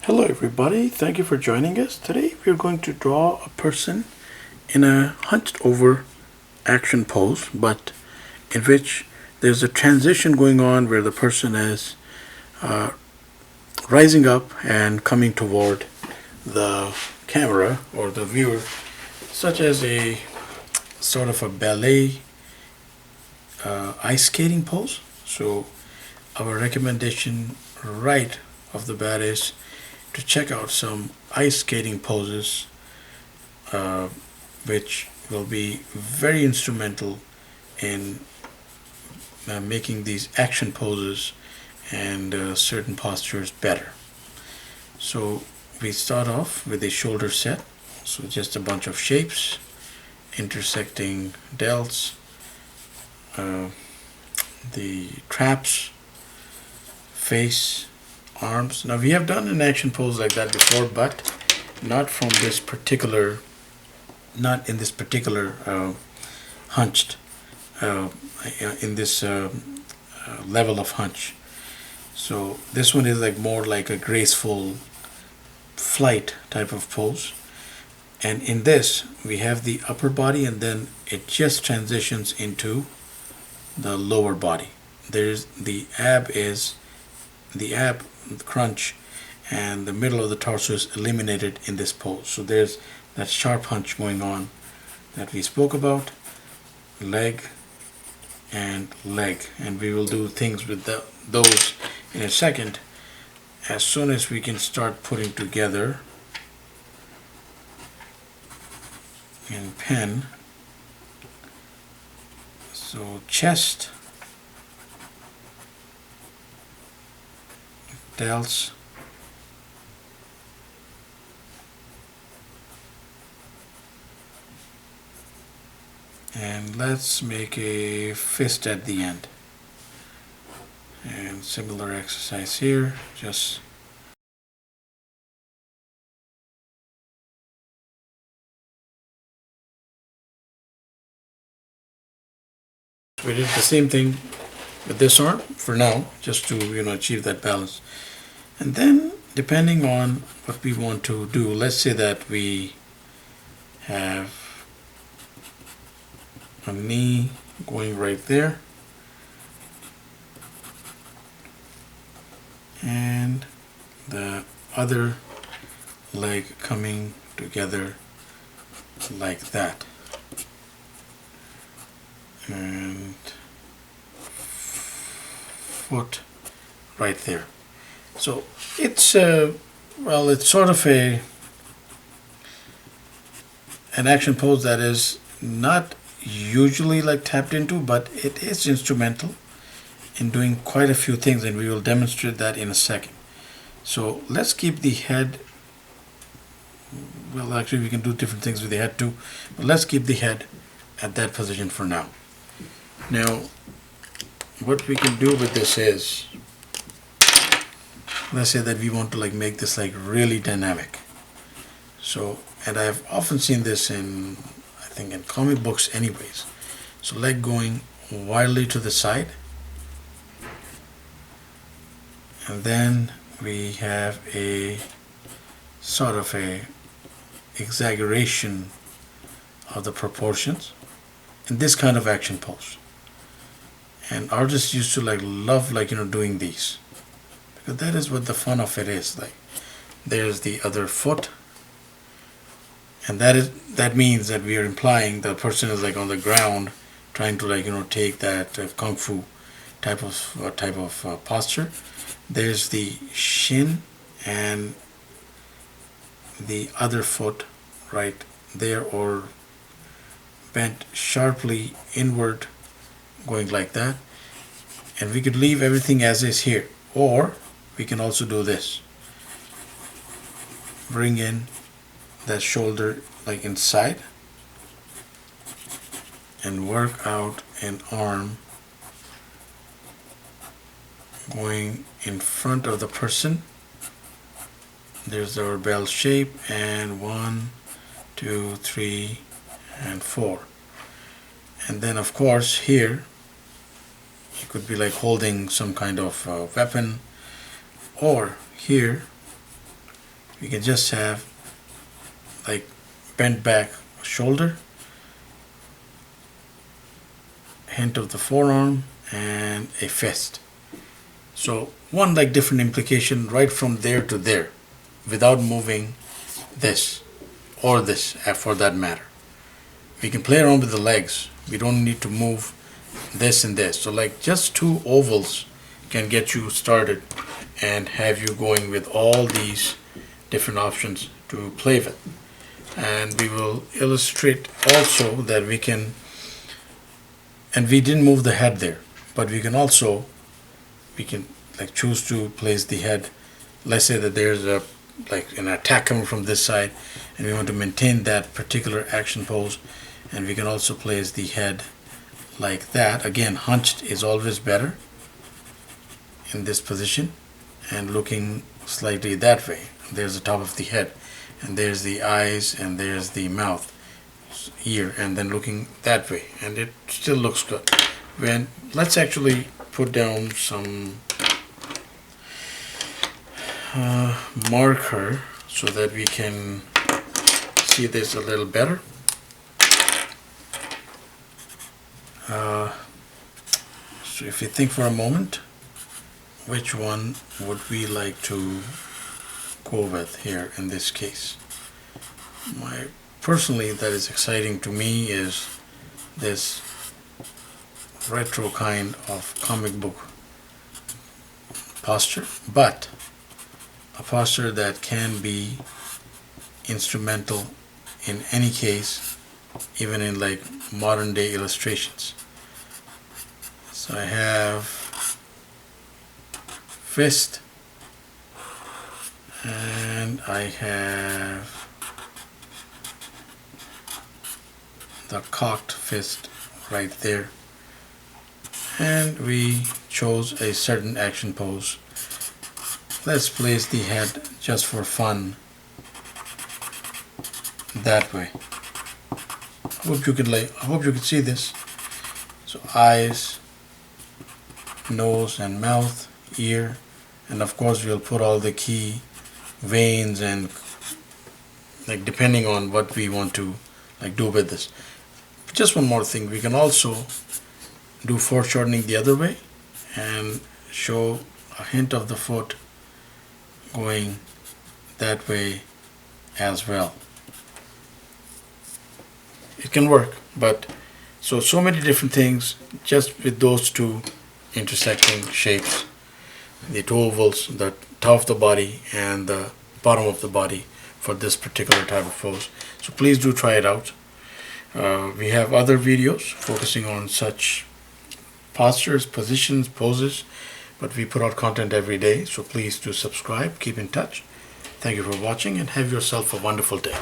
Hello everybody, thank you for joining us. Today we're going to draw a person in a hunched over action pose, but in which there's a transition going on where the person is rising up and coming toward the camera or the viewer, such as a sort of a ballet ice skating pose. So our recommendation right off the bat is to check out some ice skating poses, uh, which will be very instrumental in making these action poses and certain postures better. So we start off with a shoulder set. So just a bunch of shapes, intersecting delts, uh, the traps, face, arms. Now we have done an action pose like that before, but not from this particular, not in this particular hunched, uh, in this level of hunch. So this one is like more like a graceful flight type of pose. And in this, we have the upper body and then it just transitions into the lower body. There's the ab crunch and the middle of the torso is eliminated in this pose. So there's that sharp hunch going on that we spoke about, leg and leg, and we will do things with those in a second as soon as we can start putting together in pen. So chest, delts, and let's make a fist at the end. And similar exercise here, just we did the same thing with this arm for now, just to achieve that balance. And then depending on what we want to do, let's say that we have a knee going right there and the other leg coming together like that, and foot right there. So it's well, it's sort of an action pose that is not usually like tapped into, but it is instrumental in doing quite a few things, and we will demonstrate that in a second. So let's keep the head, well actually we can do different things with the head too, but let's keep the head at that position for now. Now what we can do with this is, let's say that we want to like make this like really dynamic. So, and I've often seen this in, I think in comic books anyways. So leg going wildly to the side, and then we have a sort of a exaggeration of the proportions in this kind of action pose. And artists used to like love doing these, because that is what the fun of it is. Like there's the other foot, and that means that we are implying the person is like on the ground trying to take that kung fu type of posture. There's the shin and the other foot right there, or bent sharply inward, going like that. And we could leave everything as is here, or we can also do this, bring in that shoulder like inside and work out an arm going in front of the person. There's our bell shape, and 1, 2, 3, and 4. And then of course here you could be like holding some kind of weapon, or here we can just have like bent back shoulder, hint of the forearm, and a fist. So one like different implication right from there to there without moving this or this for that matter. We can play around with the legs. We don't need to move this and this. So like just two ovals can get you started and have you going with all these different options to play with. And we will illustrate also that we can, and we didn't move the head there, but we can also, we can like choose to place the head. Let's say that there's a like an attack coming from this side and we want to maintain that particular action pose, and we can also place the head like that. Again, hunched is always better in this position and looking slightly that way. There's the top of the head and there's the eyes and there's the mouth, ear, and then looking that way, and it still looks good. When let's actually put down some marker so that we can see this a little better. So if you think for a moment, which one would we like to go with here in this case? Personally, that is exciting to me is this retro kind of comic book posture, but a posture that can be instrumental in any case, even in like modern day illustrations. So I have fist and I have the cocked fist right there, and we chose a certain action pose. Let's place the head just for fun that way. I hope you could see this. So eyes, nose and mouth, ear, and of course we'll put all the key veins and like depending on what we want to like do with this. Just one more thing, we can also do foreshortening the other way and show a hint of the foot going that way as well. It can work, but so many different things just with those two intersecting shapes, the two ovals, the top of the body and the bottom of the body for this particular type of pose. So please do try it out. We have other videos focusing on such postures, positions, poses, but we put out content every day, so please do subscribe, keep in touch. Thank you for watching and have yourself a wonderful day.